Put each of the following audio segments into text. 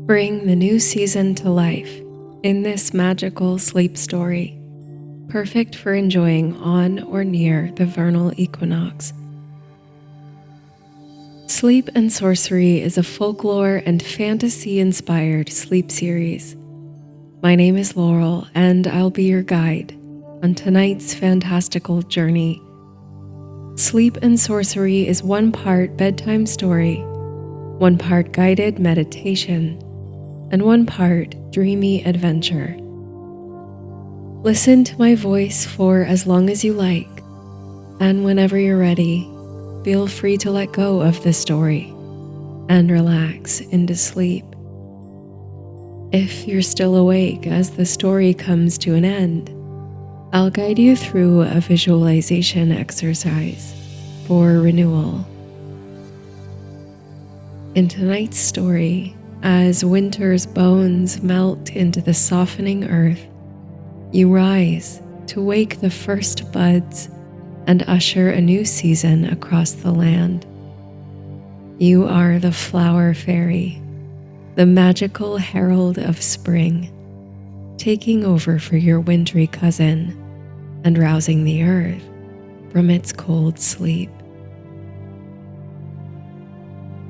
Bring the new season to life in this magical sleep story, perfect for enjoying on or near the vernal equinox. Sleep and Sorcery is a folklore and fantasy-inspired sleep series. My name is Laurel, and I'll be your guide on tonight's fantastical journey. Sleep and Sorcery is one part bedtime story, one part guided meditation, and one part dreamy adventure. Listen to my voice for as long as you like, and whenever you're ready, feel free to let go of the story and relax into sleep. If you're still awake as the story comes to an end, I'll guide you through a visualization exercise for renewal. In tonight's story, as winter's bones melt into the softening earth, you rise to wake the first buds and usher a new season across the land. You are the flower fairy, the magical herald of spring, taking over for your wintry cousin and rousing the earth from its cold sleep.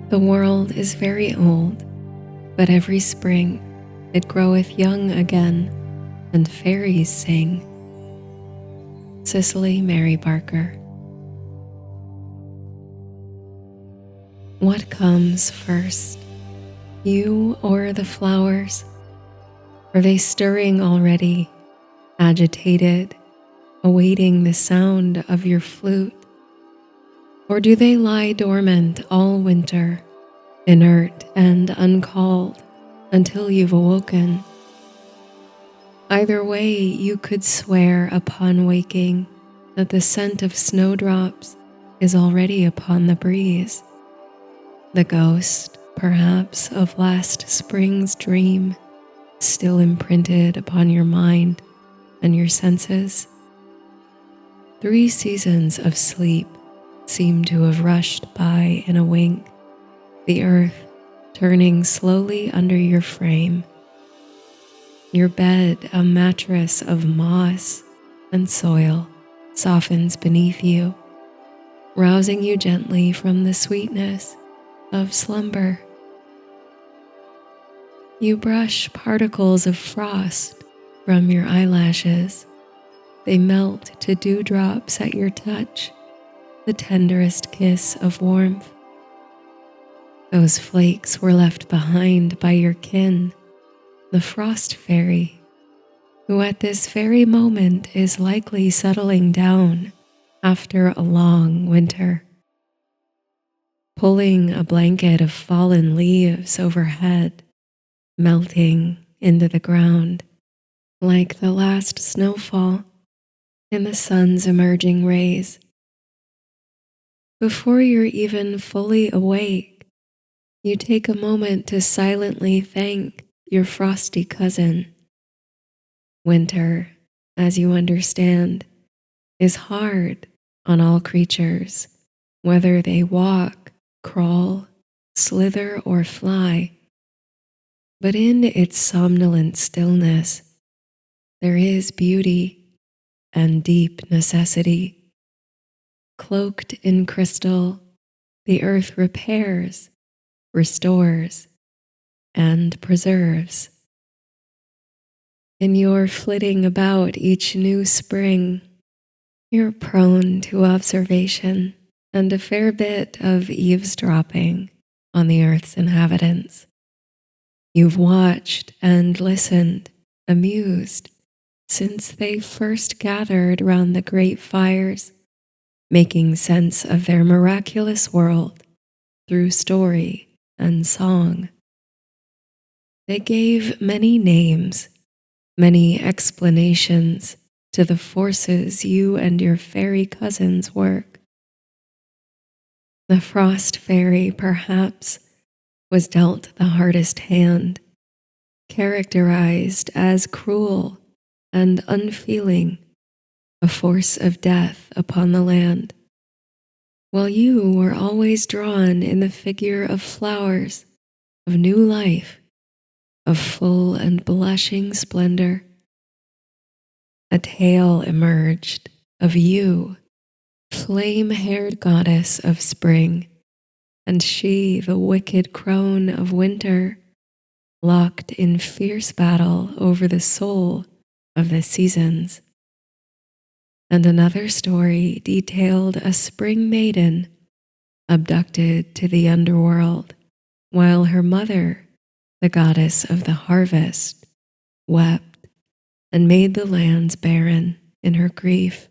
The world is very old, but every spring it groweth young again, and fairies sing. Cicely Mary Barker. What comes first, you or the flowers? Are they stirring already, agitated, awaiting the sound of your flute? Or do they lie dormant all winter, inert and uncalled, until you've awoken? Either way, you could swear upon waking that the scent of snowdrops is already upon the breeze. The ghost, perhaps, of last spring's dream still imprinted upon your mind and your senses. 3 seasons of sleep seem to have rushed by in a wink, the earth turning slowly under your frame. Your bed, a mattress of moss and soil, softens beneath you, rousing you gently from the sweetness of slumber. You brush particles of frost from your eyelashes. They melt to dewdrops at your touch, the tenderest kiss of warmth. Those flakes were left behind by your kin, the frost fairy, who at this very moment is likely settling down after a long winter. Pulling a blanket of fallen leaves overhead, melting into the ground like the last snowfall in the sun's emerging rays. Before you're even fully awake, you take a moment to silently thank your frosty cousin. Winter, as you understand, is hard on all creatures, whether they walk, crawl, slither, or fly. But in its somnolent stillness, there is beauty and deep necessity. Cloaked in crystal, the earth repairs, restores, and preserves. In your flitting about each new spring, you're prone to observation and a fair bit of eavesdropping on the earth's inhabitants. You've watched and listened, amused, since they first gathered round the great fires, making sense of their miraculous world through story and song. They gave many names, many explanations to the forces you and your fairy cousins work. The frost fairy, perhaps, was dealt the hardest hand, characterized as cruel and unfeeling, a force of death upon the land, while you were always drawn in the figure of flowers, of new life, of full and blushing splendor. A tale emerged of you, flame-haired goddess of spring, and she, the wicked crone of winter, locked in fierce battle over the soul of the seasons. And another story detailed a spring maiden abducted to the underworld, while her mother, the goddess of the harvest, wept and made the lands barren in her grief.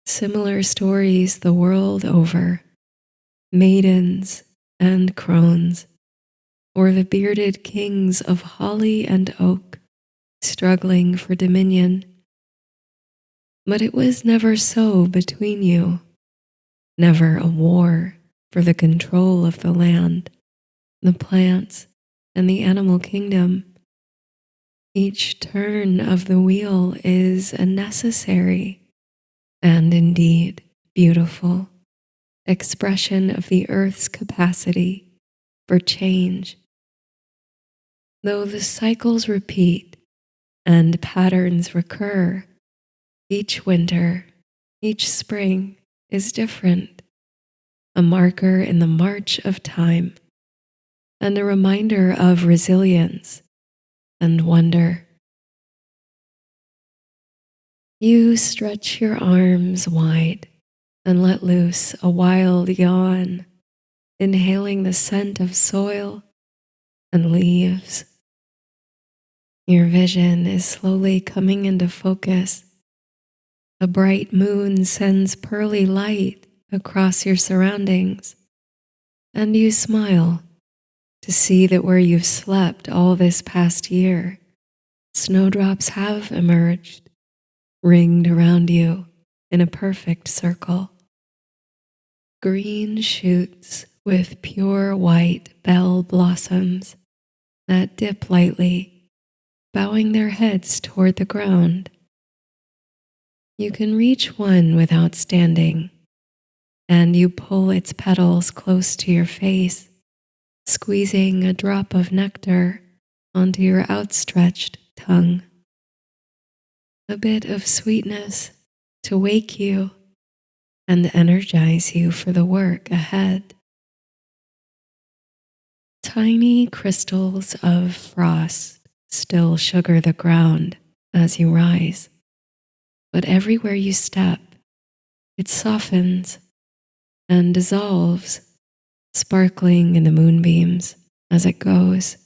Similar stories the world over, maidens and crones, or the bearded kings of holly and oak struggling for dominion. But it was never so between you, never a war for the control of the land, the plants, and the animal kingdom. Each turn of the wheel is a necessary and indeed beautiful expression of the earth's capacity for change. Though the cycles repeat and patterns recur, each winter, each spring is different, a marker in the march of time, and a reminder of resilience and wonder. You stretch your arms wide and let loose a wild yawn, inhaling the scent of soil and leaves. Your vision is slowly coming into focus. A bright moon sends pearly light across your surroundings, and you smile to see that where you've slept all this past year, snowdrops have emerged, ringed around you in a perfect circle. Green shoots with pure white bell blossoms that dip lightly, bowing their heads toward the ground. You can reach one without standing, and you pull its petals close to your face, squeezing a drop of nectar onto your outstretched tongue. A bit of sweetness to wake you and energize you for the work ahead. Tiny crystals of frost still sugar the ground as you rise, but everywhere you step, it softens and dissolves, sparkling in the moonbeams as it goes.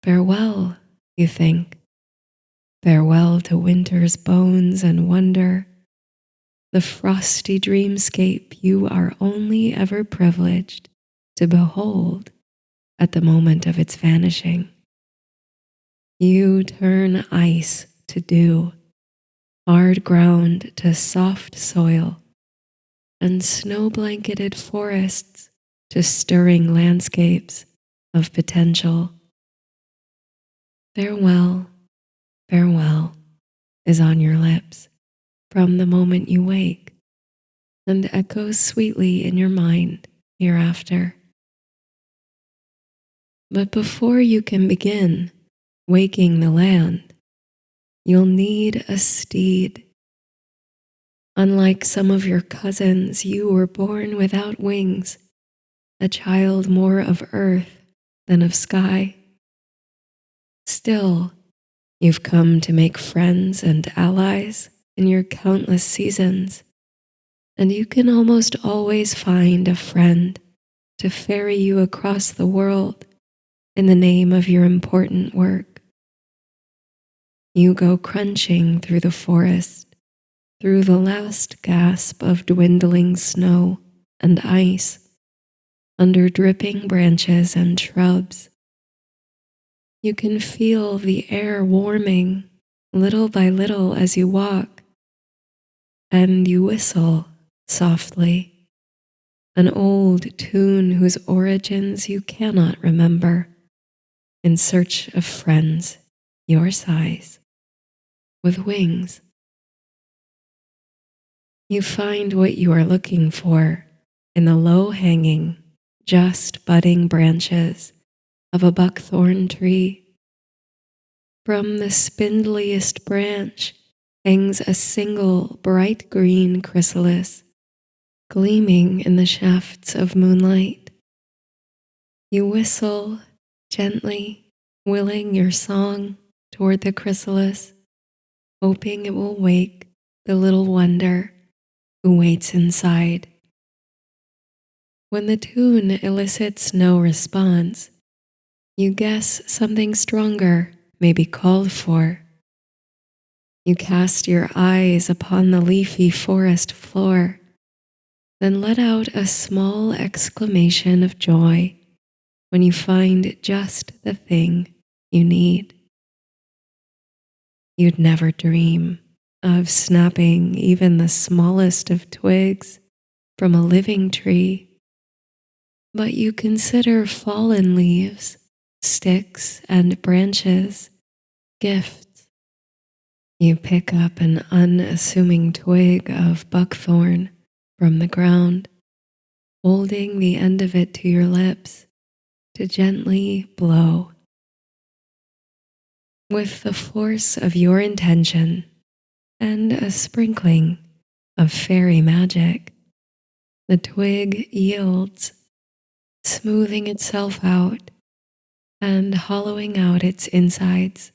Farewell, you think. Farewell to winter's bones and wonder, the frosty dreamscape you are only ever privileged to behold at the moment of its vanishing. You turn ice to dew, hard ground to soft soil, and snow-blanketed forests to stirring landscapes of potential. Farewell, farewell is on your lips from the moment you wake and echoes sweetly in your mind hereafter. But before you can begin waking the land, you'll need a steed. Unlike some of your cousins, you were born without wings, a child more of earth than of sky. Still, you've come to make friends and allies in your countless seasons, and you can almost always find a friend to ferry you across the world in the name of your important work. You go crunching through the forest, through the last gasp of dwindling snow and ice, under dripping branches and shrubs. You can feel the air warming little by little as you walk, and you whistle softly, an old tune whose origins you cannot remember, in search of friends your size, with wings. You find what you are looking for in the low-hanging, just budding branches of a buckthorn tree. From the spindliest branch hangs a single bright green chrysalis, gleaming in the shafts of moonlight. You whistle gently, willing your song toward the chrysalis, hoping it will wake the little wonder who waits inside. When the tune elicits no response, you guess something stronger may be called for. You cast your eyes upon the leafy forest floor, then let out a small exclamation of joy when you find just the thing you need. You'd never dream of snapping even the smallest of twigs from a living tree, but you consider fallen leaves, sticks, and branches gifts. You pick up an unassuming twig of buckthorn from the ground, holding the end of it to your lips to gently blow. With the force of your intention and a sprinkling of fairy magic, the twig yields, smoothing itself out and hollowing out its insides.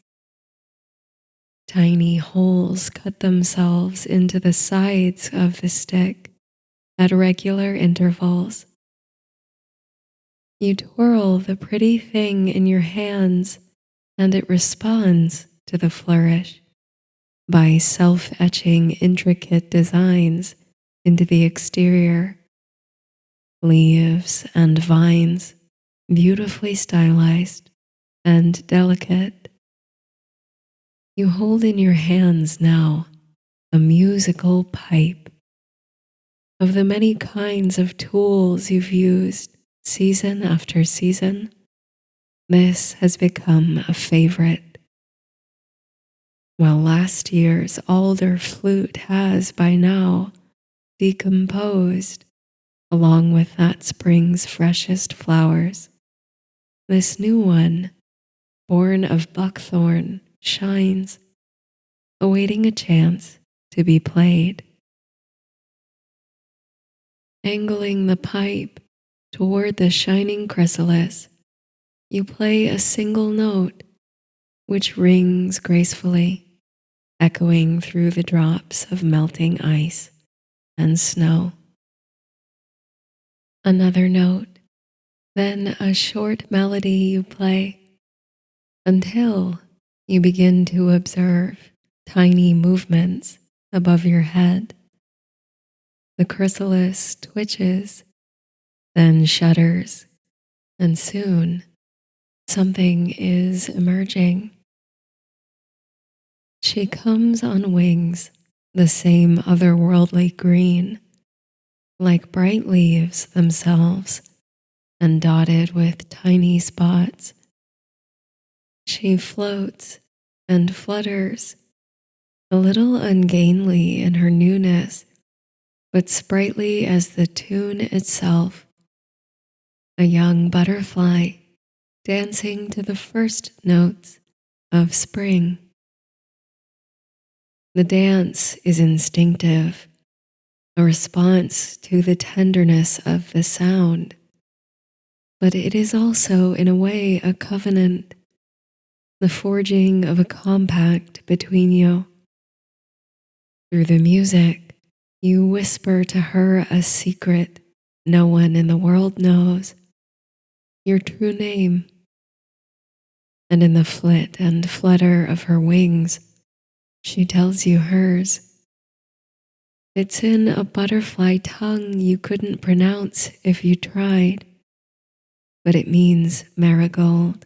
Tiny holes cut themselves into the sides of the stick at regular intervals. You twirl the pretty thing in your hands and it responds to the flourish by self-etching intricate designs into the exterior. Leaves and vines, beautifully stylized and delicate. You hold in your hands now a musical pipe. Of the many kinds of tools you've used season after season, this has become a favorite. While last year's alder flute has by now decomposed along with that spring's freshest flowers, this new one, born of buckthorn, shines, awaiting a chance to be played. Angling the pipe toward the shining chrysalis, you play a single note which rings gracefully, echoing through the drops of melting ice and snow. Another note, then a short melody you play until you begin to observe tiny movements above your head. The chrysalis twitches, then shudders, and soon something is emerging. She comes on wings, the same otherworldly green, like bright leaves themselves, and dotted with tiny spots. She floats and flutters, a little ungainly in her newness, but sprightly as the tune itself. A young butterfly dancing to the first notes of spring. The dance is instinctive, a response to the tenderness of the sound, but it is also in a way a covenant, the forging of a compact between you. Through the music, you whisper to her a secret no one in the world knows, your true name. And in the flit and flutter of her wings, she tells you hers. It's in a butterfly tongue you couldn't pronounce if you tried, but it means marigold,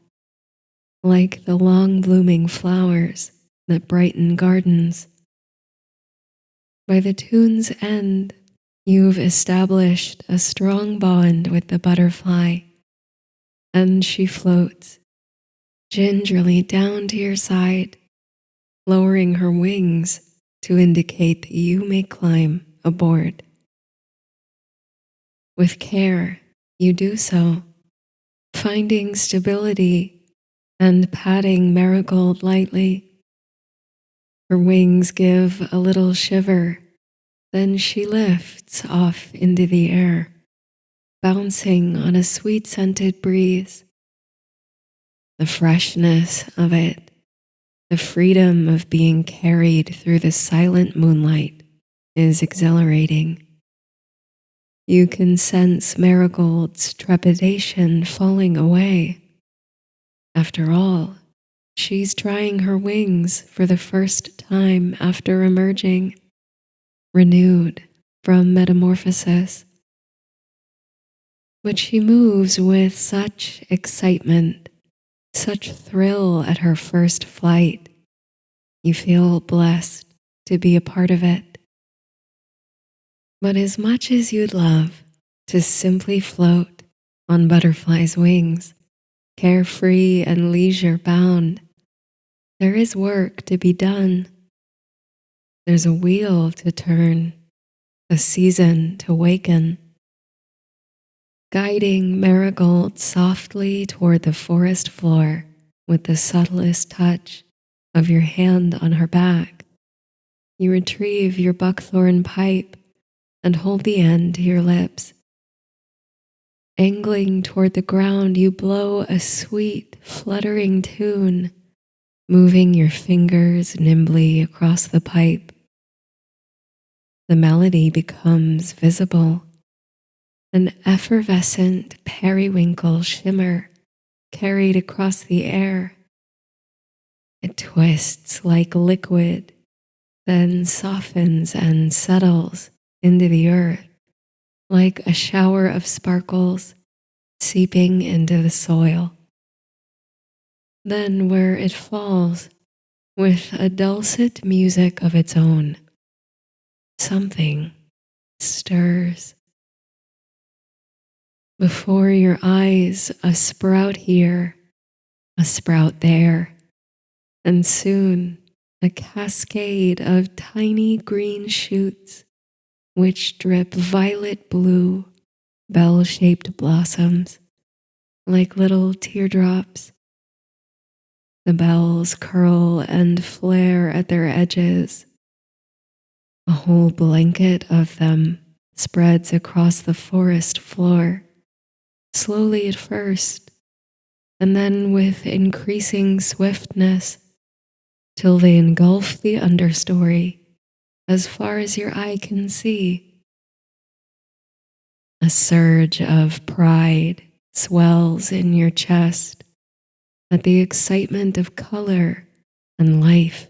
like the long blooming flowers that brighten gardens. By the tune's end, you've established a strong bond with the butterfly, and she floats gingerly down to your side, lowering her wings to indicate that you may climb aboard. With care, you do so, finding stability and patting Marigold lightly. Her wings give a little shiver, then she lifts off into the air, bouncing on a sweet-scented breeze. The freshness of it, the freedom of being carried through the silent moonlight is exhilarating. You can sense Marigold's trepidation falling away. After all, she's trying her wings for the first time after emerging, renewed from metamorphosis. But she moves with such excitement, such thrill at her first flight. You feel blessed to be a part of it. But as much as you'd love to simply float on butterfly's wings, carefree and leisure bound, there is work to be done. There's a wheel to turn, a season to waken. Guiding Marigold softly toward the forest floor with the subtlest touch of your hand on her back, you retrieve your buckthorn pipe and hold the end to your lips. Angling toward the ground, you blow a sweet, fluttering tune, moving your fingers nimbly across the pipe. The melody becomes visible, an effervescent periwinkle shimmer carried across the air. It twists like liquid, then softens and settles into the earth like a shower of sparkles seeping into the soil. Then where it falls, with a dulcet music of its own, something stirs. Before your eyes, a sprout here, a sprout there, and soon a cascade of tiny green shoots which drip violet blue, bell-shaped blossoms like little teardrops. The bells curl and flare at their edges. A whole blanket of them spreads across the forest floor, slowly at first, and then with increasing swiftness, till they engulf the understory as far as your eye can see. A surge of pride swells in your chest at the excitement of color and life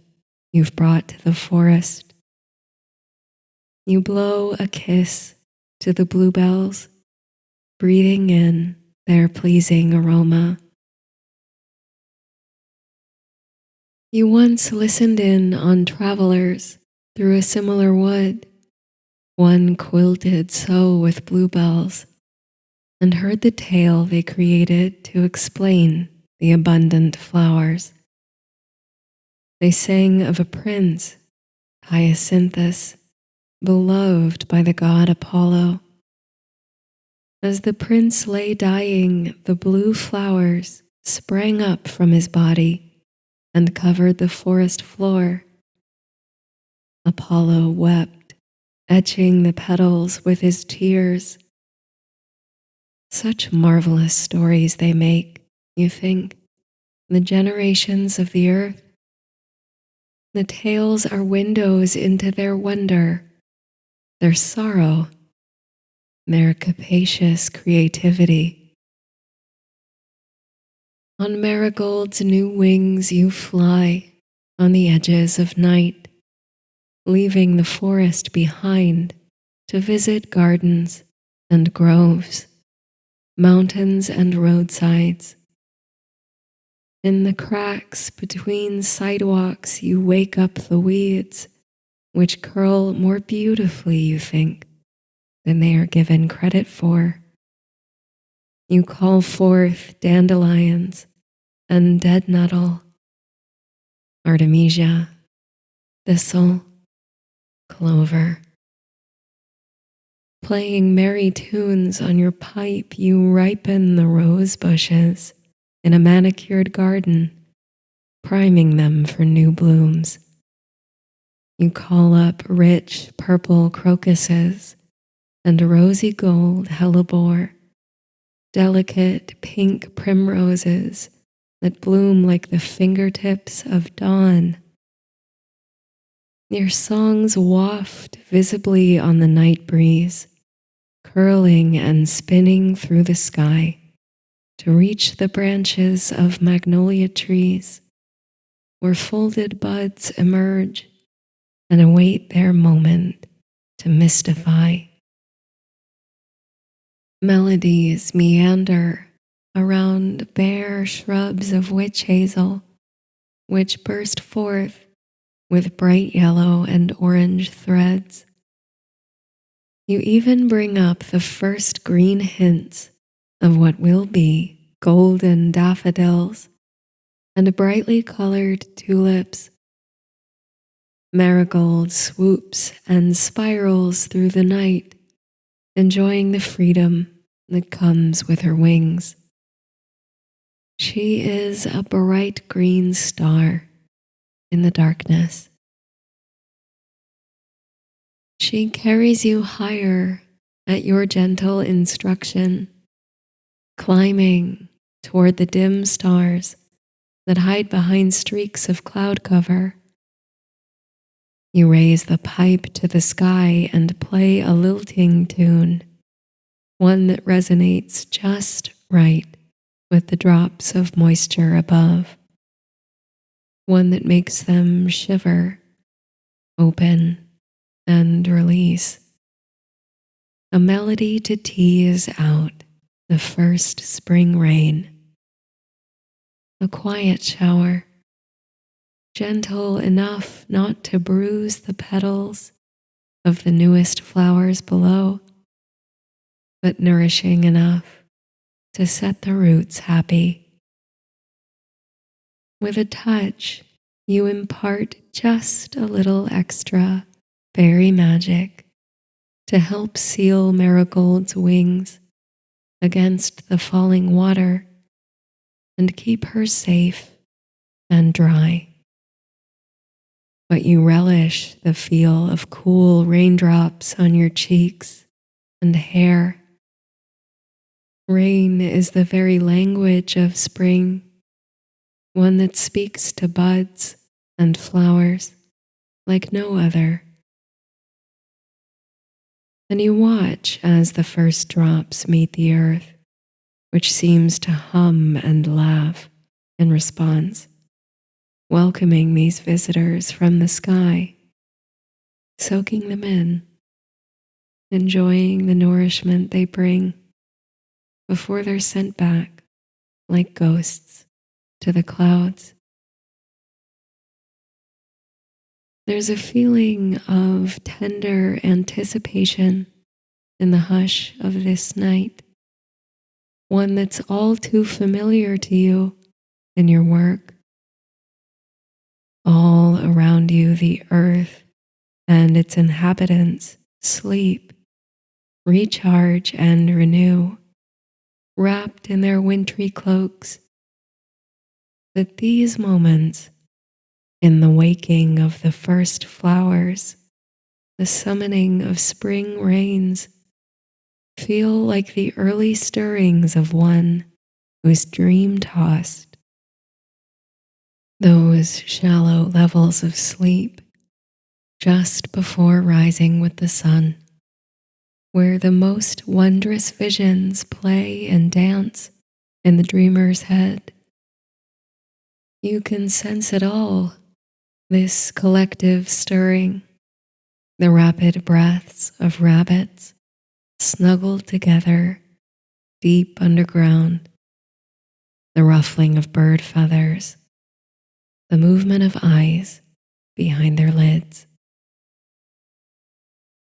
you've brought to the forest. You blow a kiss to the bluebells, breathing in their pleasing aroma. You once listened in on travelers through a similar wood, one quilted so with bluebells, and heard the tale they created to explain the abundant flowers. They sang of a prince, Hyacinthus, beloved by the god Apollo. As the prince lay dying, the blue flowers sprang up from his body and covered the forest floor. Apollo wept, etching the petals with his tears. Such marvelous stories they make, you think, the generations of the earth. The tales are windows into their wonder, their sorrow, their capacious creativity. On Marigold's new wings you fly on the edges of night, leaving the forest behind to visit gardens and groves, mountains and roadsides. In the cracks between sidewalks you wake up the weeds, which curl more beautifully, you think, than they are given credit for. You call forth dandelions and dead nettle, artemisia, thistle, clover. Playing merry tunes on your pipe, you ripen the rose bushes in a manicured garden, priming them for new blooms. You call up rich purple crocuses and rosy gold hellebore, delicate pink primroses that bloom like the fingertips of dawn. Your songs waft visibly on the night breeze, curling and spinning through the sky to reach the branches of magnolia trees, where folded buds emerge and await their moment to mystify. Melodies meander around bare shrubs of witch hazel, which burst forth with bright yellow and orange threads. You even bring up the first green hints of what will be golden daffodils and brightly colored tulips. Marigold swoops and spirals through the night, enjoying the freedom that comes with her wings. She is a bright green star in the darkness. She carries you higher at your gentle instruction, climbing toward the dim stars that hide behind streaks of cloud cover. You raise the pipe to the sky and play a lilting tune, one that resonates just right with the drops of moisture above, one that makes them shiver, open, and release. A melody to tease out the first spring rain. A quiet shower, gentle enough not to bruise the petals of the newest flowers below, but nourishing enough to set the roots happy. With a touch, you impart just a little extra fairy magic to help seal Marigold's wings against the falling water and keep her safe and dry. But you relish the feel of cool raindrops on your cheeks and hair. Rain is the very language of spring, one that speaks to buds and flowers like no other. And you watch as the first drops meet the earth, which seems to hum and laugh in response, welcoming these visitors from the sky, soaking them in, enjoying the nourishment they bring before they're sent back like ghosts to the clouds. There's a feeling of tender anticipation in the hush of this night, one that's all too familiar to you in your work. All around you, the earth and its inhabitants sleep, recharge, and renew, wrapped in their wintry cloaks. But these moments, in the waking of the first flowers, the summoning of spring rains, feel like the early stirrings of one who's dream-tossed. Those shallow levels of sleep just before rising with the sun, where the most wondrous visions play and dance in the dreamer's head. You can sense it all, this collective stirring, the rapid breaths of rabbits snuggled together deep underground, the ruffling of bird feathers, the movement of eyes behind their lids.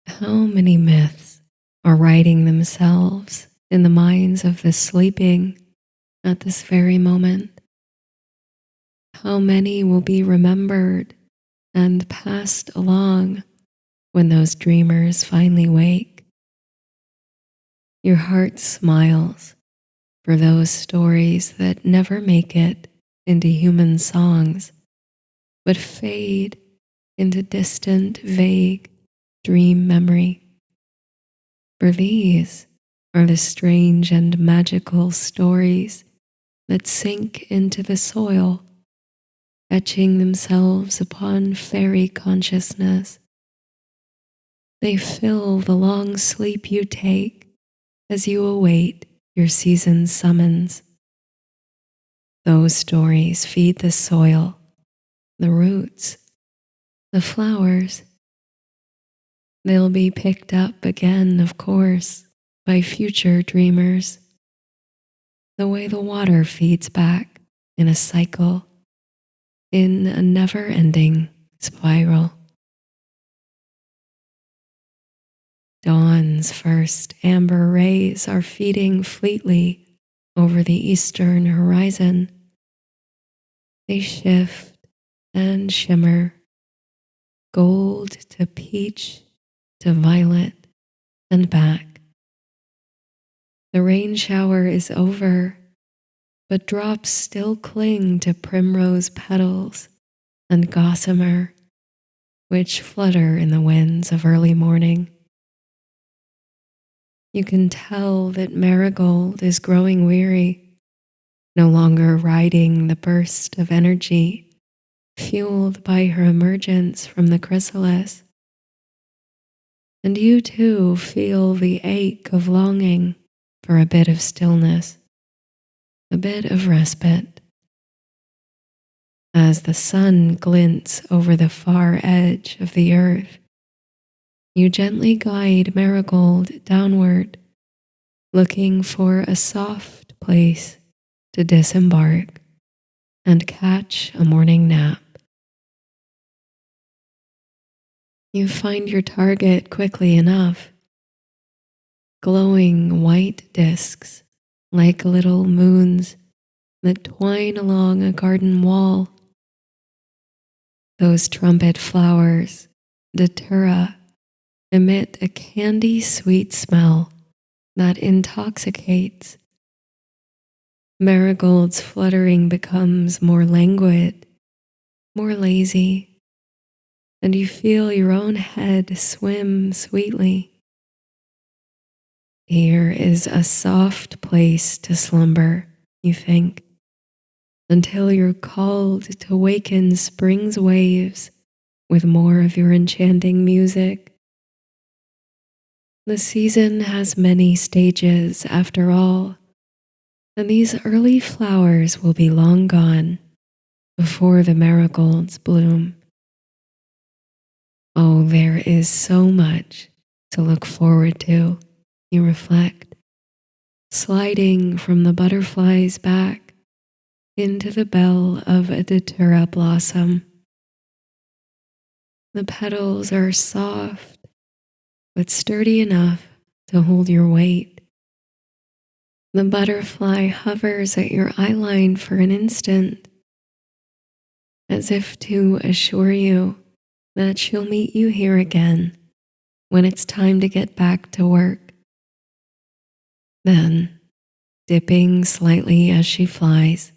How many myths are writing themselves in the minds of the sleeping at this very moment? How many will be remembered and passed along when those dreamers finally wake? Your heart smiles for those stories that never make it into human songs, but fade into distant, vague dream memory. For these are the strange and magical stories that sink into the soil, etching themselves upon fairy consciousness. They fill the long sleep you take as you await your season's summons. Those stories feed the soil, the roots, the flowers. They'll be picked up again, of course, by future dreamers, the way the water feeds back in a cycle, in a never-ending spiral. Dawn's first amber rays are feeding fleetly over the eastern horizon. They shift and shimmer, gold to peach to violet and back. The rain shower is over, but drops still cling to primrose petals and gossamer, which flutter in the winds of early morning. You can tell that marigold is growing weary, no longer riding the burst of energy fueled by her emergence from the chrysalis. And you too feel the ache of longing for a bit of stillness, a bit of respite. As the sun glints over the far edge of the earth, you gently guide Marigold downward, looking for a soft place to disembark and catch a morning nap. You find your target quickly enough, glowing white discs like little moons that twine along a garden wall. Those trumpet flowers, datura, emit a candy-sweet smell that intoxicates. Marigold's fluttering becomes more languid, more lazy, and you feel your own head swim sweetly. Here is a soft place to slumber, you think, until you're called to waken spring's waves with more of your enchanting music. The season has many stages after all, and these early flowers will be long gone before the marigolds bloom. Oh, there is so much to look forward to, you reflect, sliding from the butterfly's back into the bell of a datura blossom. The petals are soft but sturdy enough to hold your weight. The butterfly hovers at your eyeline for an instant, as if to assure you that she'll meet you here again when it's time to get back to work. Then, dipping slightly as she flies,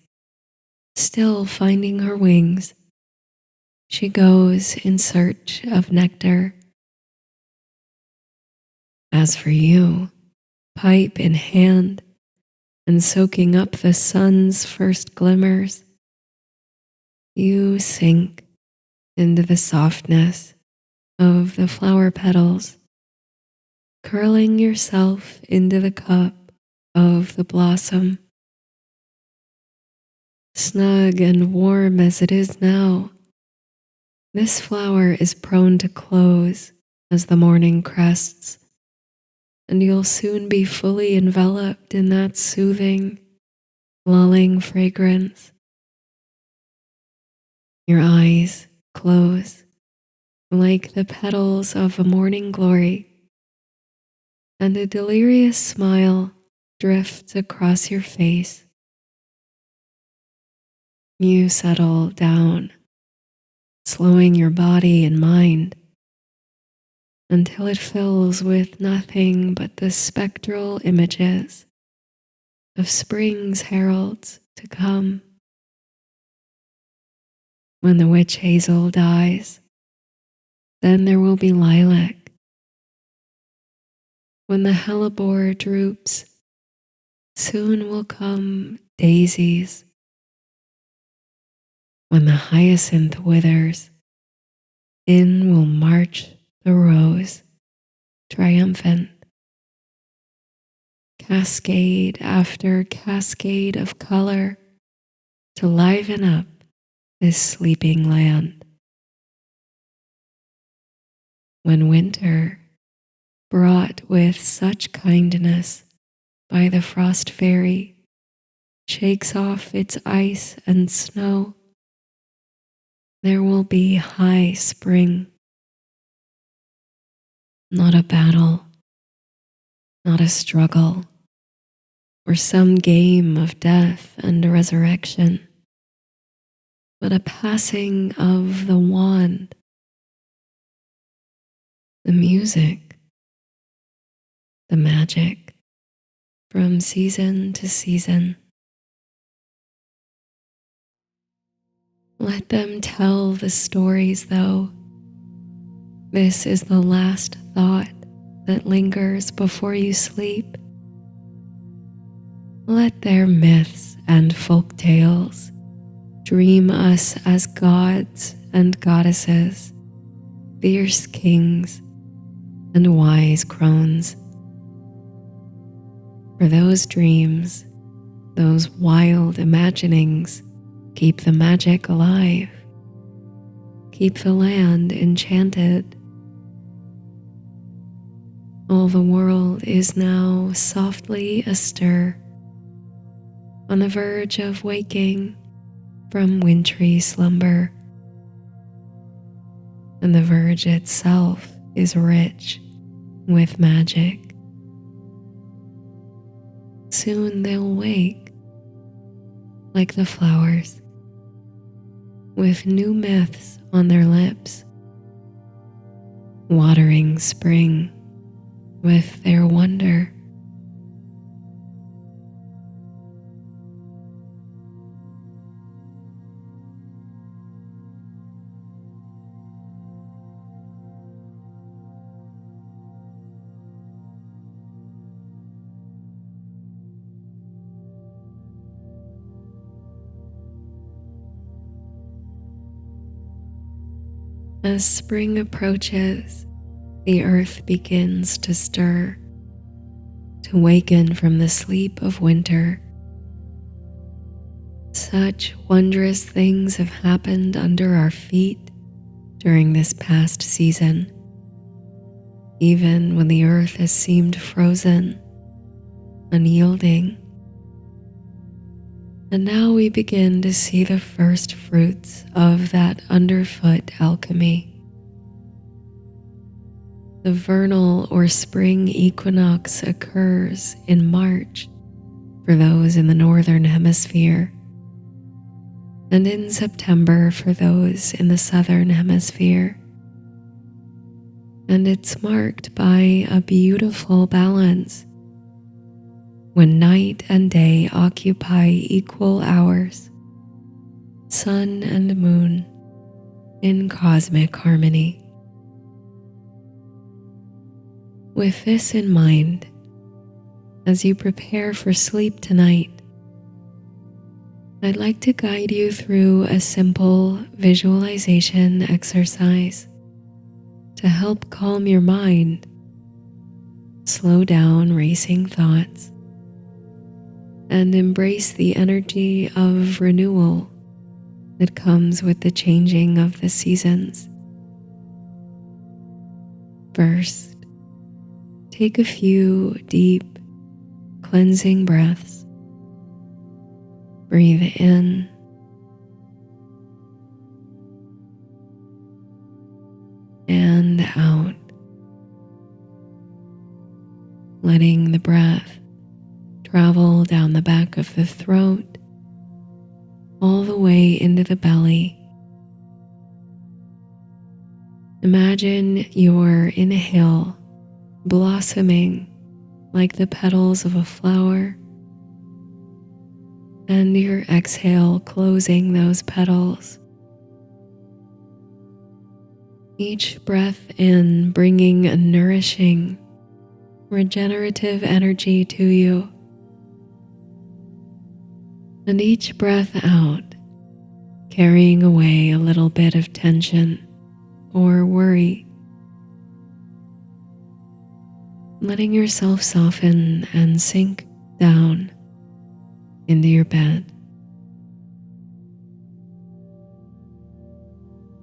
still finding her wings, she goes in search of nectar. As for you, pipe in hand and soaking up the sun's first glimmers, you sink into the softness of the flower petals, curling yourself into the cup of the blossom. Snug and warm as it is now, this flower is prone to close as the morning crests, and you'll soon be fully enveloped in that soothing, lulling fragrance. Your eyes close like the petals of a morning glory, and a delirious smile drifts across your face. You settle down, slowing your body and mind, until it fills with nothing but the spectral images of spring's heralds to come. When the witch hazel dies, then there will be lilac. When the hellebore droops, soon will come daisies. When the hyacinth withers, in will march the rose, triumphant. Cascade after cascade of color to liven up this sleeping land. When winter, brought with such kindness by the frost fairy, shakes off its ice and snow, there will be high spring. Not a battle, not a struggle, or some game of death and resurrection, but a passing of the wand, the music, the magic, from season to season. Let them tell the stories, though. This is the last thought that lingers before you sleep. Let their myths and folk tales dream us as gods and goddesses, fierce kings and wise crones. For those dreams, those wild imaginings, keep the magic alive, keep the land enchanted. All the world is now softly astir, on the verge of waking from wintry slumber, and the verge itself is rich with magic. Soon they'll wake like the flowers, with new myths on their lips, watering spring with their wonder. As spring approaches, the earth begins to stir, to waken from the sleep of winter. Such wondrous things have happened under our feet during this past season, even when the earth has seemed frozen, unyielding. And now we begin to see the first fruits of that underfoot alchemy. The vernal or spring equinox occurs in March for those in the northern hemisphere, and in September for those in the southern hemisphere. And it's marked by a beautiful balance, when night and day occupy equal hours, sun and moon in cosmic harmony. With this in mind, as you prepare for sleep tonight, I'd like to guide you through a simple visualization exercise to help calm your mind, slow down racing thoughts, and embrace the energy of renewal that comes with the changing of the seasons. First, take a few deep, cleansing breaths. Breathe in and out, letting the breath travel down the back of the throat, all the way into the belly. Imagine your inhale blossoming like the petals of a flower, and your exhale closing those petals. Each breath in bringing a nourishing, regenerative energy to you, and each breath out carrying away a little bit of tension or worry, letting yourself soften and sink down into your bed.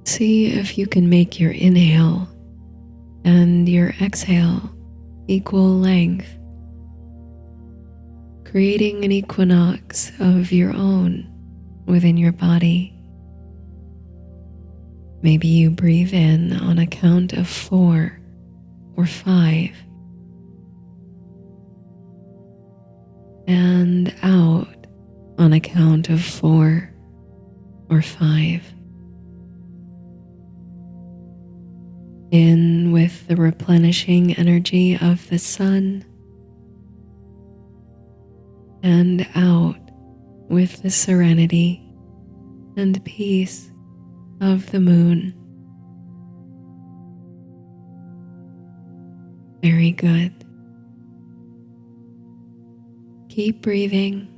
See if you can make your inhale and your exhale equal length, creating an equinox of your own within your body. Maybe you breathe in on a count of 4 or 5 and out on a count of 4 or 5. In with the replenishing energy of the sun, and out with the serenity and peace of the moon. Very good. Keep breathing,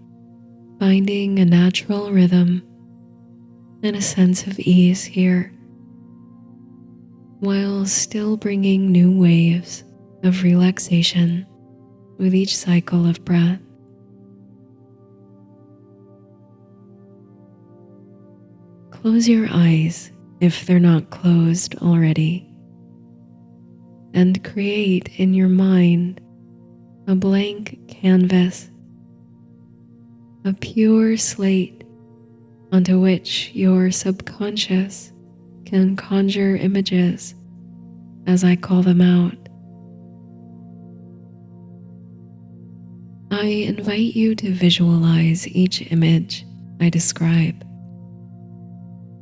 finding a natural rhythm and a sense of ease here, while still bringing new waves of relaxation with each cycle of breath. Close your eyes if they're not closed already, and create in your mind a blank canvas, a pure slate onto which your subconscious can conjure images as I call them out. I invite you to visualize each image I describe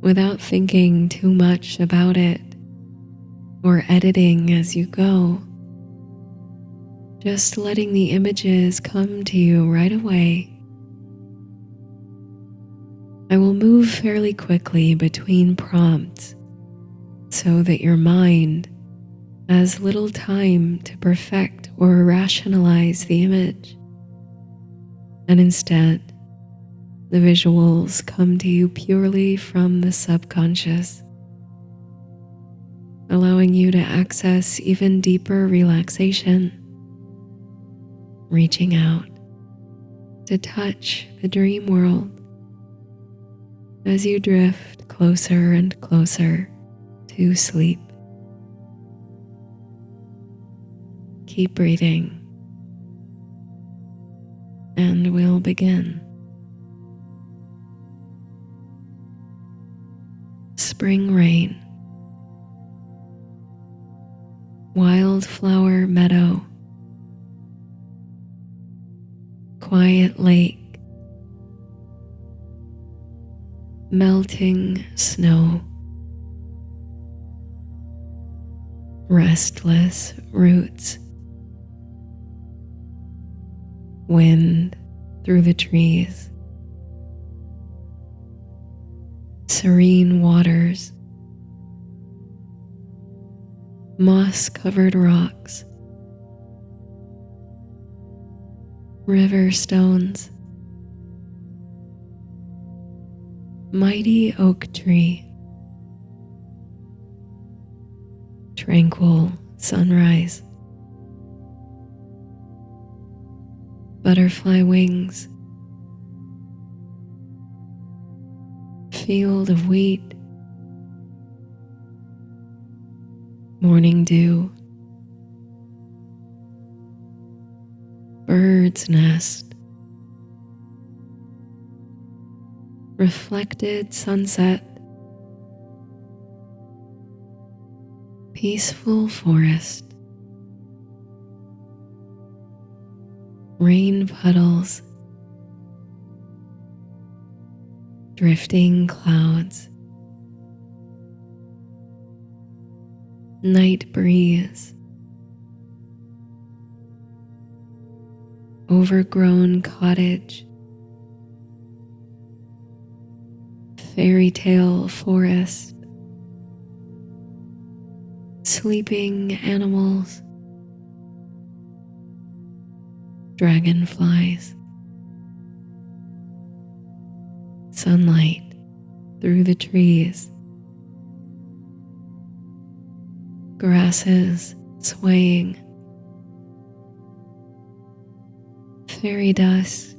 without thinking too much about it or editing as you go. Just letting the images come to you right away. I will move fairly quickly between prompts so that your mind has little time to perfect or rationalize the image, and instead the visuals come to you purely from the subconscious, allowing you to access even deeper relaxation, reaching out to touch the dream world as you drift closer and closer to sleep. Keep breathing, and we'll begin. Spring rain, wildflower meadow, quiet lake, melting snow, restless roots, wind through the trees, serene waters, moss-covered rocks, river stones, mighty oak tree, tranquil sunrise, butterfly wings, field of wheat, morning dew, bird's nest, reflected sunset, peaceful forest, rain puddles, drifting clouds, night breeze, overgrown cottage, fairy tale forest, sleeping animals, dragonflies, sunlight through the trees, grasses swaying, fairy dust,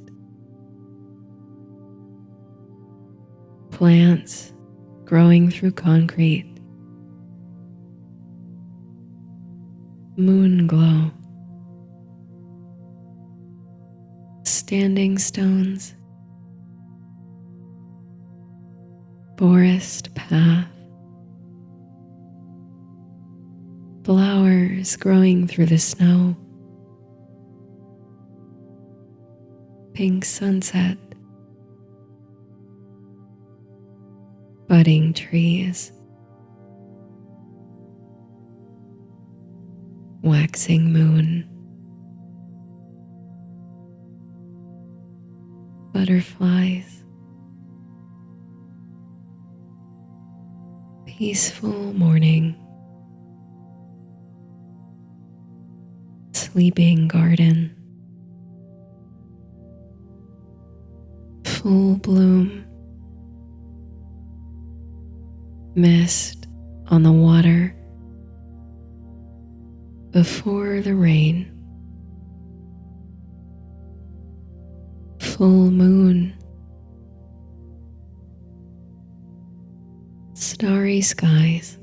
plants growing through concrete, moon glow, standing stones, forest path, flowers growing through the snow, pink sunset, budding trees, waxing moon, butterflies, peaceful morning, sleeping garden, full bloom, mist on the water before the rain, full moon, starry skies,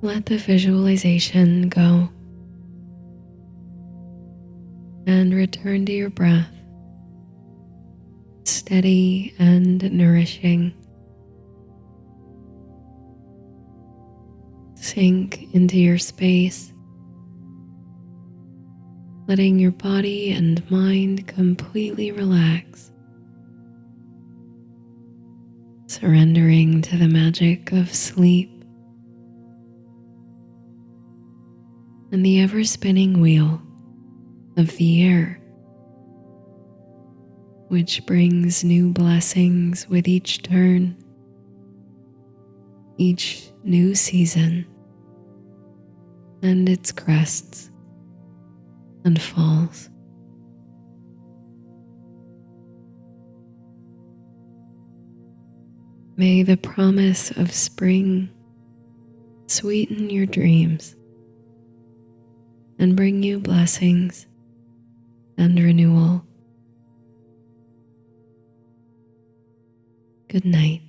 let the visualization go and return to your breath, steady and nourishing. Sink into your space, letting your body and mind completely relax, surrendering to the magic of sleep and the ever-spinning wheel of the air, which brings new blessings with each turn, each new season, and its crests and falls. May the promise of spring sweeten your dreams and bring you blessings and renewal. Good night.